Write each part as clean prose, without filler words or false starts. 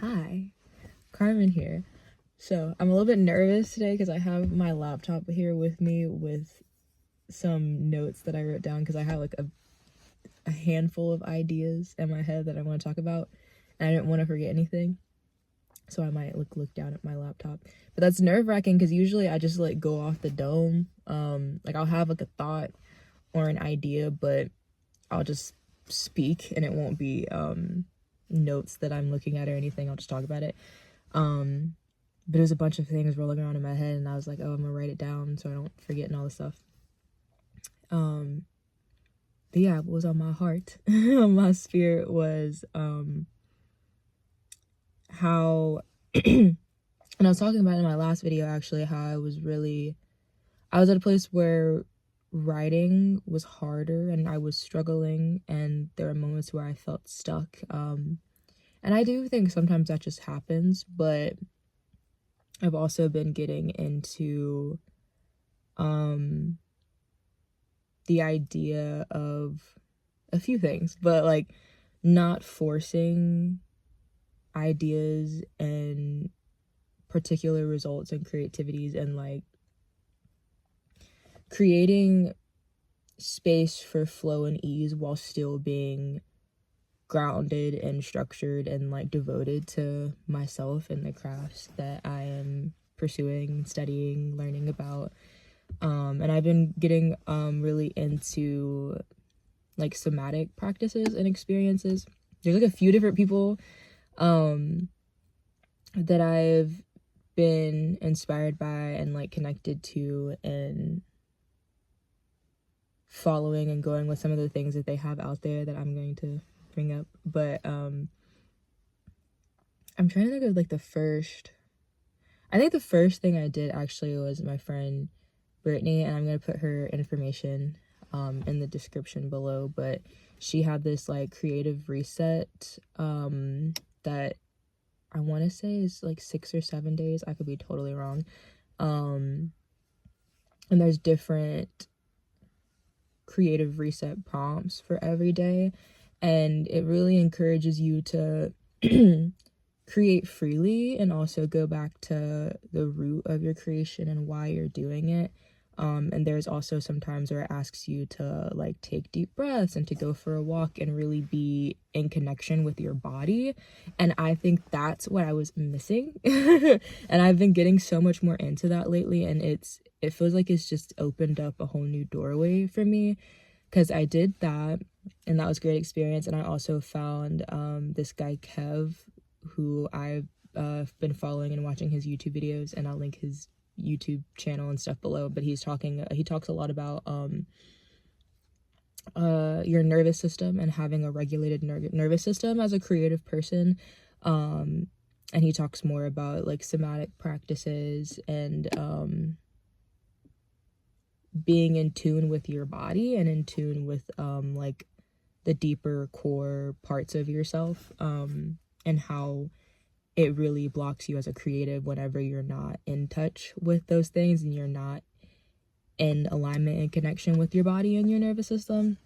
Hi, Carmen here. So I'm a little bit nervous today because I have my laptop here with me with some notes that I wrote down because I have like a handful of ideas in my head that I want to talk about, and I didn't want to forget anything. So I might look down at my laptop. But that's nerve-wracking because usually I just like go off the dome. Like I'll have like a thought or an idea, but I'll just speak and it won't be notes that I'm looking at or anything. I'll just talk about it. But it was a bunch of things rolling around in my head, and I was like, oh, I'm gonna write it down so I don't forget and all this stuff. But yeah, what was on my heart, on my spirit was how, and I was talking about it in my last video actually, how I was at a place where writing was harder and I was struggling, and there were moments where I felt stuck. And I do think sometimes that just happens, but I've also been getting into the idea of a few things, but like not forcing ideas and particular results and creativities, and like creating space for flow and ease while still being grounded and structured and like devoted to myself and the crafts that I am pursuing, studying, learning about. And I've been getting really into like somatic practices and experiences. There's like a few different people that I've been inspired by and like connected to and following and going with some of the things that they have out there that I'm going to bring up. But I'm trying to think of like I think the first thing I did actually was my friend Brittany, and I'm going to put her information in the description below, but she had this like creative reset that I want to say is like 6 or 7 days. I could be totally wrong. And there's different creative reset prompts for every day, and it really encourages you to create freely and also go back to the root of your creation and why you're doing it. And there's also some times where it asks you to like take deep breaths and to go for a walk and really be in connection with your body. And I think that's what I was missing. And I've been getting so much more into that lately, and it feels like it's just opened up a whole new doorway for me, because I did that and that was a great experience. And I also found this guy Kev, who I've been following and watching his YouTube videos, and I'll link his YouTube channel and stuff below. But he talks a lot about your nervous system and having a regulated nervous system as a creative person. And he talks more about like somatic practices and being in tune with your body and in tune with like the deeper core parts of yourself, and how it really blocks you as a creative whenever you're not in touch with those things and you're not in alignment and connection with your body and your nervous system.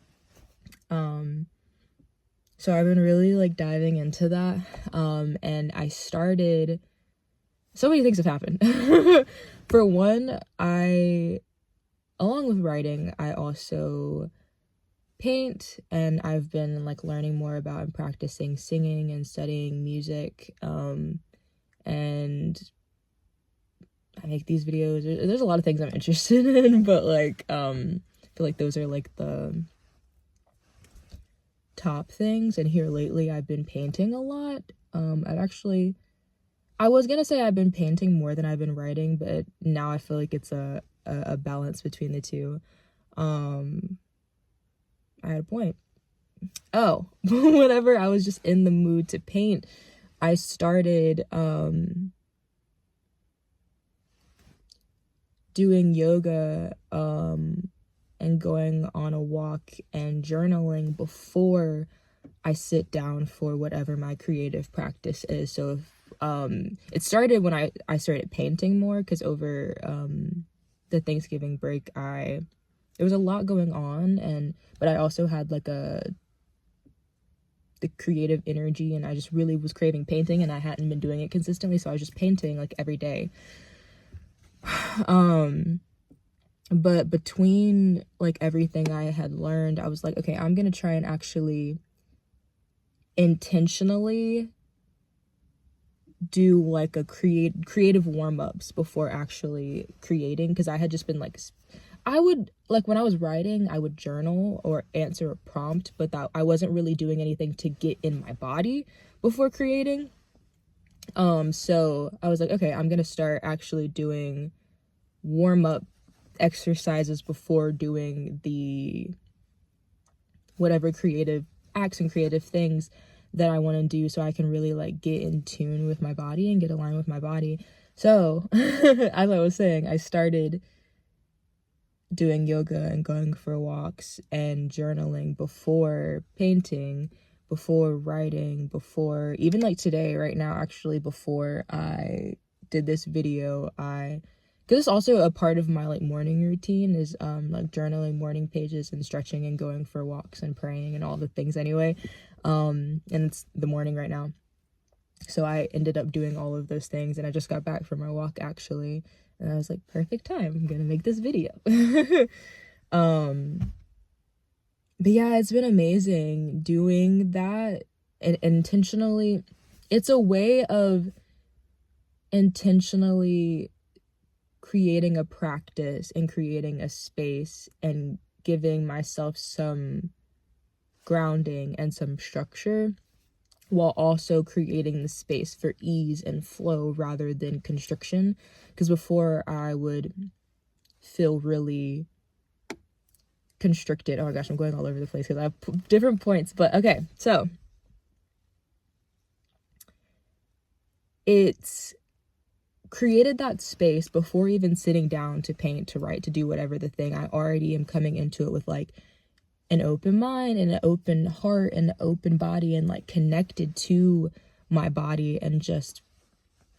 So I've been really like diving into that, and I started, so many things have happened. For one, along with writing, I also paint, and I've been like learning more about and practicing singing and studying music, and I make these videos. There's a lot of things I'm interested in, but like I feel like those are like the top things. And here lately I've been painting a lot. I was gonna say I've been painting more than I've been writing, but now I feel like it's a balance between the two. I had a point. Oh, whenever I was just in the mood to paint, I started doing yoga and going on a walk and journaling before I sit down for whatever my creative practice is. So if, it started when I started painting more, because over the Thanksgiving break there was a lot going on, but I also had like a the creative energy, and I just really was craving painting, and I hadn't been doing it consistently, so I was just painting like every day. But between like everything I had learned, I was like, okay, I'm gonna try and actually intentionally do like a creative warm-ups before actually creating, because I had just been like, I would like, when I was writing, I would journal or answer a prompt, but that I wasn't really doing anything to get in my body before creating. So I was like, okay, I'm gonna start actually doing warm-up exercises before doing the whatever creative acts and creative things that I want to do, so I can really like get in tune with my body and get aligned with my body. So as I was saying, I started doing yoga and going for walks and journaling before painting, before writing, before even like today, right now, actually, before I did this video, because it's also a part of my like morning routine is like journaling morning pages and stretching and going for walks and praying and all the things anyway. And it's the morning right now, so I ended up doing all of those things, and I just got back from my walk actually, and I was like, perfect time, I'm gonna make this video. But yeah, it's been amazing doing that and intentionally. It's a way of intentionally creating a practice and creating a space and giving myself some grounding and some structure, while also creating the space for ease and flow rather than constriction. Because before, I would feel really constricted. Oh my gosh, I'm going all over the place because I have different points. But okay, so it's created that space before even sitting down to paint, to write, to do whatever the thing. I already am coming into it with like an open mind and an open heart and an open body, and like connected to my body, and just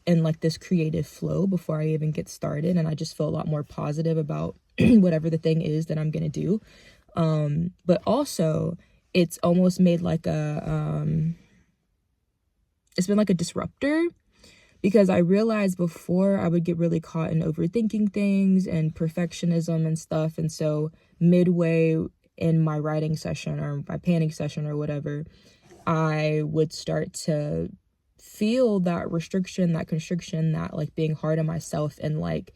in like this creative flow before I even get started. And I just feel a lot more positive about whatever the thing is that I'm gonna do. But also it's almost made like it's been like a disruptor, because I realized before I would get really caught in overthinking things and perfectionism and stuff. And so midway in my writing session or my painting session or whatever, I would start to feel that restriction, that constriction, that like being hard on myself, and like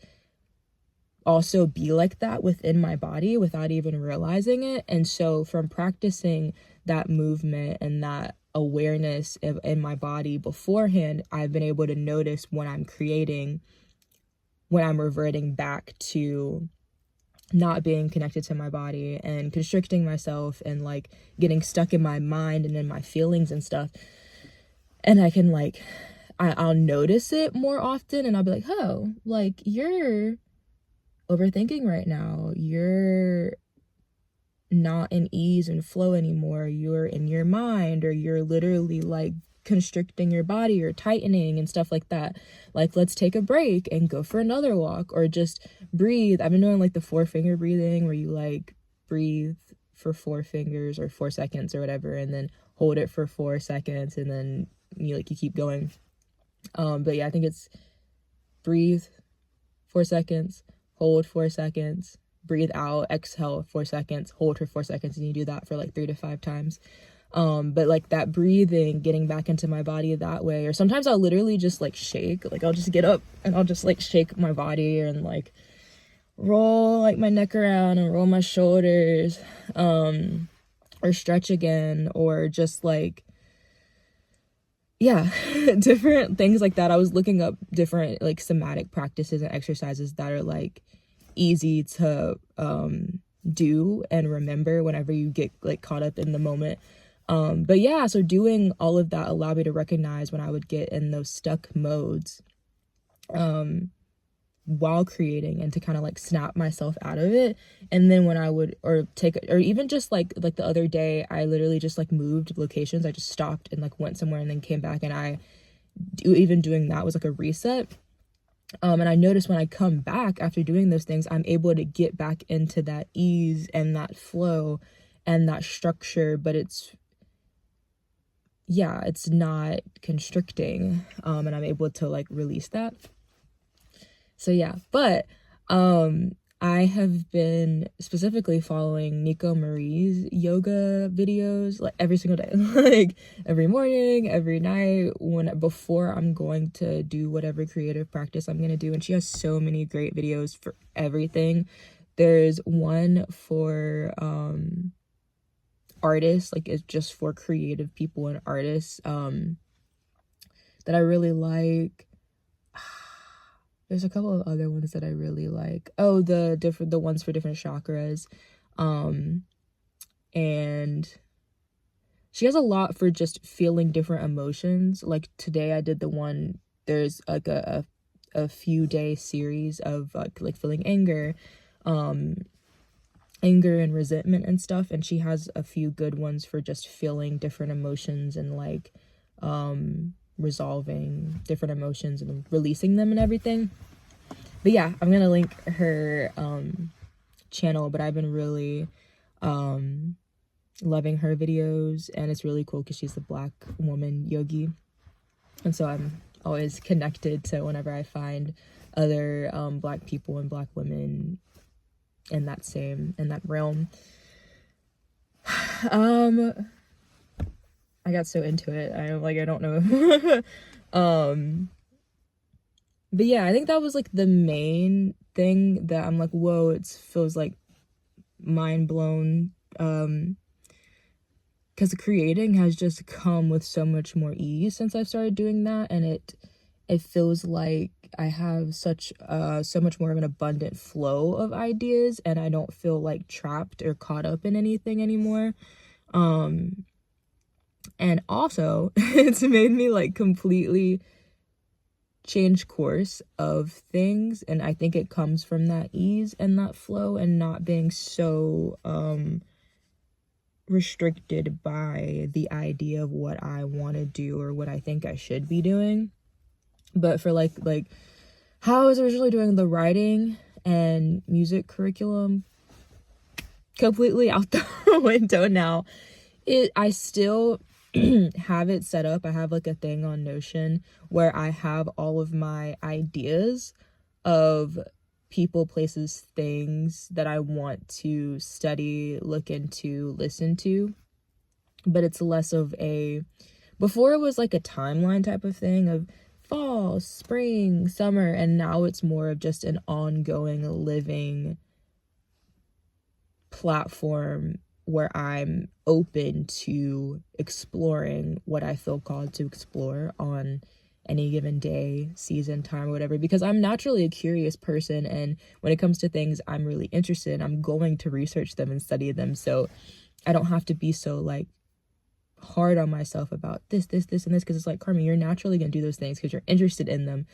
also be like that within my body without even realizing it. And so from practicing that movement and that awareness in my body beforehand, I've been able to notice when I'm creating, when I'm reverting back to not being connected to my body and constricting myself and like getting stuck in my mind and in my feelings and stuff. And I can like, I'll notice it more often, and I'll be like, oh, like you're overthinking right now. You're not in ease and flow anymore. You're in your mind, or you're literally like constricting your body or tightening and stuff like that. Like, let's take a break and go for another walk, or just breathe. I've been doing like the 4-finger breathing, where you like breathe for 4 fingers or 4 seconds or whatever, and then hold it for 4 seconds, and then you keep going. But yeah, I think it's breathe 4 seconds, hold 4 seconds, breathe out, exhale 4 seconds, hold for 4 seconds, and you do that for like 3 to 5 times. But like that breathing, getting back into my body that way. Or sometimes I'll literally just like shake, like I'll just get up and I'll just like shake my body and like roll like my neck around and roll my shoulders, or stretch again, or just like, yeah, different things like that. I was looking up different like somatic practices and exercises that are like easy to do and remember whenever you get like caught up in the moment. But yeah, so doing all of that allowed me to recognize when I would get in those stuck modes while creating, and to kind of like snap myself out of it. And then when I would, or even just like the other day, I literally just like moved locations. I just stopped and like went somewhere and then came back, and even doing that was like a reset. And I noticed when I come back after doing those things, I'm able to get back into that ease and that flow and that structure. But it's yeah, it's not constricting, and I'm able to like release that. So yeah, but I have been specifically following Nico Marie's yoga videos like every single day, like every morning, every night, before I'm going to do whatever creative practice I'm going to do. And she has so many great videos for everything. There's one for artists, like it's just for creative people and artists that I really like. There's a couple of other ones that I really like. Oh, the ones for different chakras. And she has a lot for just feeling different emotions. Like today I did the one, there's like a few day series of like feeling anger and resentment and stuff, and she has a few good ones for just feeling different emotions and like resolving different emotions and releasing them and everything. But yeah, I'm gonna link her channel, but I've been really loving her videos, and it's really cool because she's a Black woman yogi, and so I'm always connected to whenever I find other Black people and Black women in that realm. I got so into it. I don't know. But yeah, I think that was like the main thing that I'm like, whoa, it feels like mind blown. Because creating has just come with so much more ease since I started doing that, and it feels like I have so much more of an abundant flow of ideas, and I don't feel like trapped or caught up in anything anymore. And also it's made me like completely change course of things, and I think it comes from that ease and that flow and not being so restricted by the idea of what I want to do or what I think I should be doing. But for like how I was originally doing the writing and music curriculum, completely out the window now. I still have it set up. I have like a thing on Notion where I have all of my ideas of people, places, things that I want to study, look into, listen to. But it's less of before it was like a timeline type of thing of fall, spring, summer, and now it's more of just an ongoing living platform where I'm open to exploring what I feel called to explore on any given day, season, time, or whatever, because I'm naturally a curious person, and when it comes to things I'm really interested in, I'm going to research them and study them. So I don't have to be so like hard on myself about this and this, because it's like, Carmen, you're naturally gonna do those things because you're interested in them.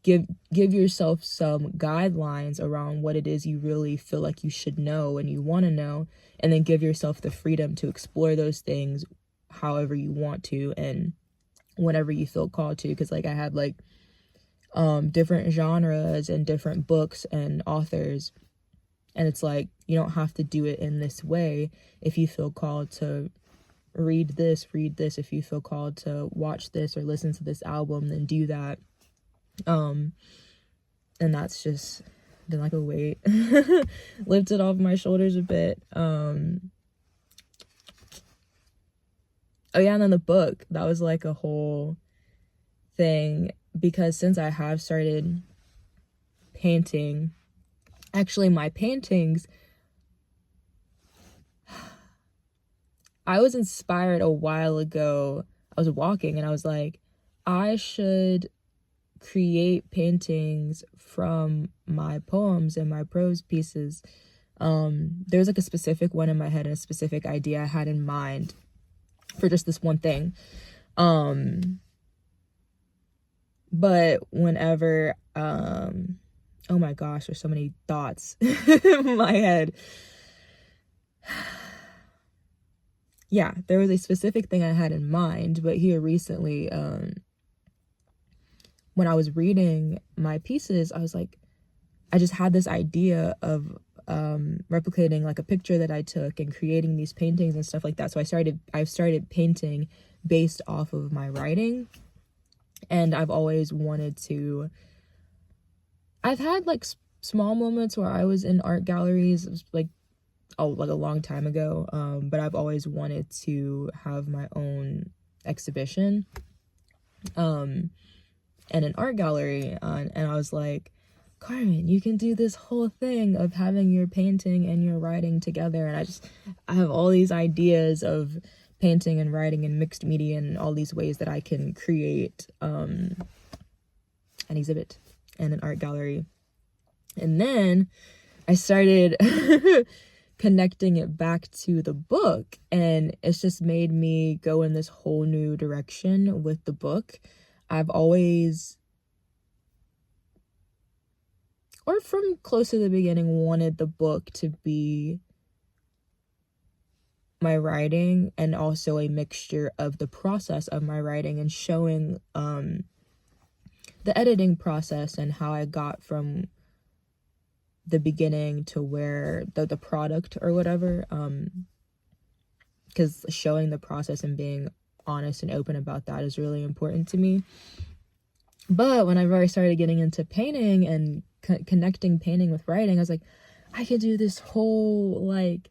Give yourself some guidelines around what it is you really feel like you should know and you want to know, and then give yourself the freedom to explore those things however you want to and whenever you feel called to. Because like I have like different genres and different books and authors, and it's like you don't have to do it in this way. If you feel called to read this. If you feel called to watch this or listen to this album, then do that. And that's just been like a weight lifted off my shoulders a bit. Oh yeah, and then the book, that was like a whole thing, because since I have started painting, actually my paintings, I was inspired a while ago. I was walking and I was like, I should create paintings from my poems and my prose pieces. There's like a specific one in my head and a specific idea I had in mind for just this one thing. But whenever oh my gosh, there's so many thoughts in my head. Yeah, there was a specific thing I had in mind, but here recently, when I was reading my pieces, I was like, I just had this idea of replicating like a picture that I took and creating these paintings and stuff like that. So I started painting based off of my writing. And I've always wanted to, I've had like small moments where I was in art galleries, like a long time ago, but I've always wanted to have my own exhibition and an art gallery, and I was like, Carmen, you can do this whole thing of having your painting and your writing together. And I have all these ideas of painting and writing and mixed media and all these ways that I can create an exhibit and an art gallery. And then I started connecting it back to the book, and it's just made me go in this whole new direction with the book. I've always, or from close to the beginning, wanted the book to be my writing and also a mixture of the process of my writing and showing the editing process and how I got from the beginning to where the product or whatever, because showing the process and being honest and open about that is really important to me. But whenever I started getting into painting and connecting painting with writing, I was like, I could do this whole like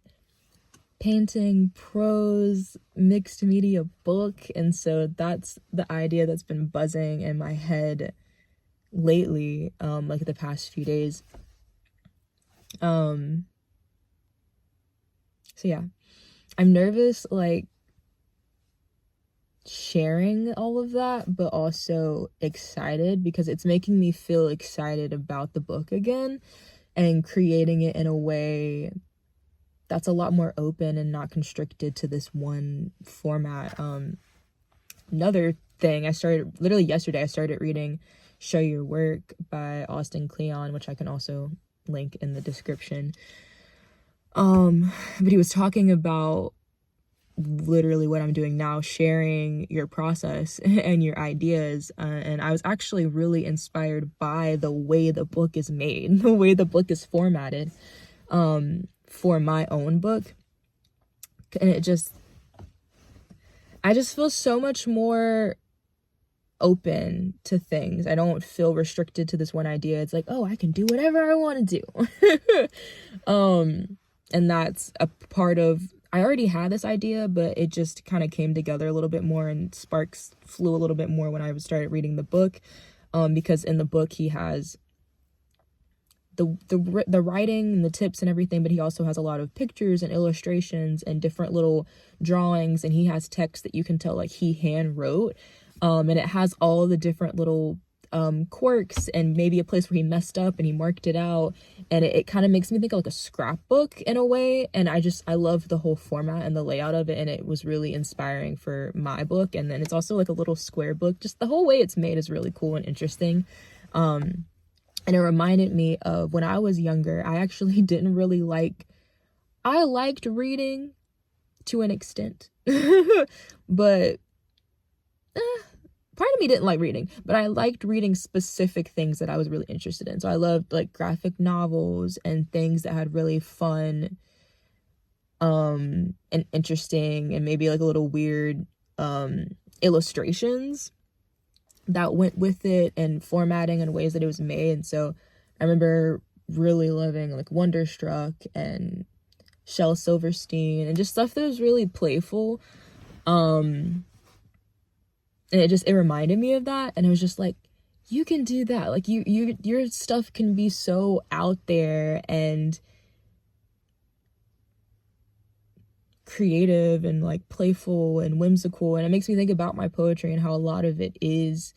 painting, prose, mixed media book. And so that's the idea that's been buzzing in my head lately, like the past few days. So yeah, I'm nervous like sharing all of that, but also excited because it's making me feel excited about the book again and creating it in a way that's a lot more open and not constricted to this one format. Another thing, I started literally yesterday, I started reading Show Your Work by Austin Kleon, which I can also link in the description. But he was talking about literally what I'm doing now, sharing your process and your ideas, and I was actually really inspired by the way the book is made, the way the book is formatted, for my own book. And I just feel so much more open to things. I don't feel restricted to this one idea. It's like, oh, I can do whatever I want to do. And that's a part of, I already had this idea, but it just kind of came together a little bit more and sparks flew a little bit more when I started reading the book. Because in the book he has the writing and the tips and everything, but he also has a lot of pictures and illustrations and different little drawings, and he has text that you can tell like he hand wrote, and it has all the different little quirks and maybe a place where he messed up and he marked it out, and it kind of makes me think of like a scrapbook in a way. And I love the whole format and the layout of it, and it was really inspiring for my book. And then it's also like a little square book. Just the whole way it's made is really cool and interesting. And it reminded me of when I was younger. I actually didn't really I liked reading to an extent, but part of me didn't like reading, but I liked reading specific things that I was really interested in. So I loved like graphic novels and things that had really fun, and interesting and maybe like a little weird, illustrations that went with it and formatting and ways that it was made. And so I remember really loving like Wonderstruck and Shel Silverstein and just stuff that was really playful. And it reminded me of that. And it was just like, you can do that. Like your stuff can be so out there and creative and like playful and whimsical. And it makes me think about my poetry and how a lot of it is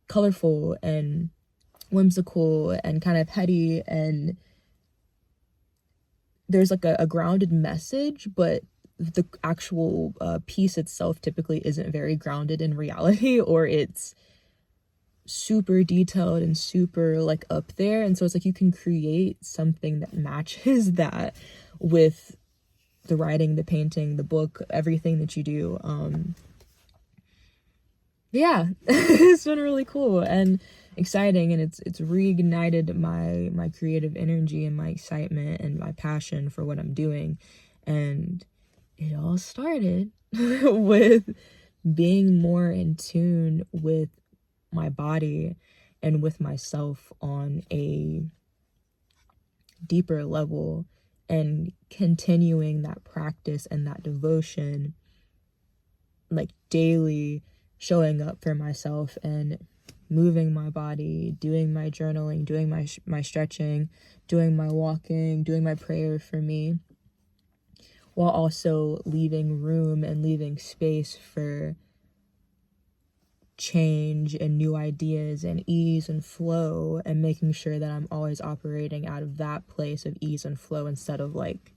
colorful and whimsical and kind of petty, and there's like a grounded message, but the actual piece itself typically isn't very grounded in reality, or it's super detailed and super like up there. And so it's like you can create something that matches that with the writing, the painting, the book, everything that you do. Yeah, it's been really cool and exciting, and it's reignited my creative energy and my excitement and my passion for what I'm doing. And it all started with being more in tune with my body and with myself on a deeper level, and continuing that practice and that devotion, like daily showing up for myself and moving my body, doing my journaling, doing my stretching, doing my walking, doing my prayer for me, while also leaving room and leaving space for change and new ideas and ease and flow, and making sure that I'm always operating out of that place of ease and flow instead of like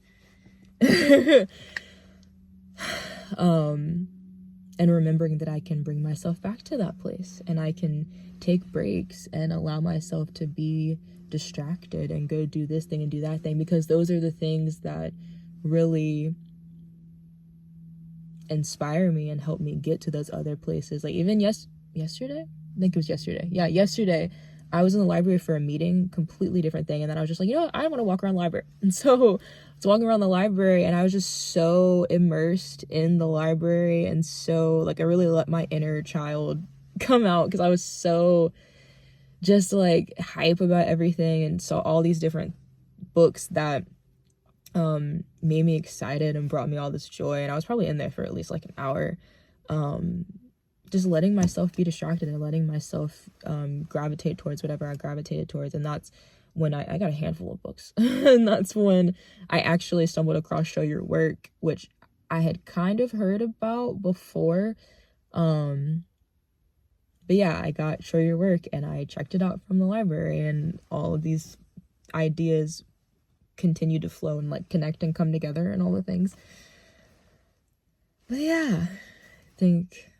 and remembering that I can bring myself back to that place, and I can take breaks and allow myself to be distracted and go do this thing and do that thing, because those are the things that really inspire me and help me get to those other places. Like even yesterday, I think it was yesterday. Yeah, yesterday I was in the library for a meeting, completely different thing, and then I was just like, you know what, I want to walk around the library. And so I was walking around the library, and I was just so immersed in the library, and so like I really let my inner child come out, because I was so just like hype about everything, and saw all these different books that made me excited and brought me all this joy. And I was probably in there for at least like an hour, just letting myself be distracted and letting myself gravitate towards whatever I gravitated towards. And that's when I got a handful of books and that's when I actually stumbled across Show Your Work, which I had kind of heard about before, but yeah, I got Show Your Work and I checked it out from the library, and all of these ideas continue to flow and like connect and come together and all the things. But yeah, I think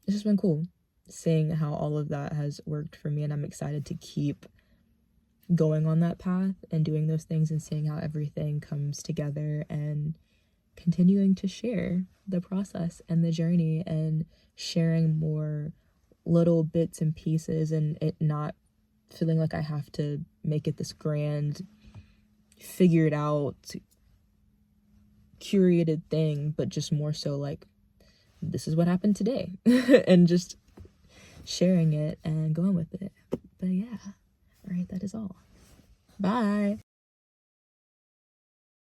it's just been cool seeing how all of that has worked for me, and I'm excited to keep going on that path and doing those things and seeing how everything comes together, and continuing to share the process and the journey, and sharing more little bits and pieces, and it not feeling like I have to make it this grand, figured out, curated thing, but just more so like, this is what happened today and just sharing it and going with it. But yeah, all right, that is all. Bye.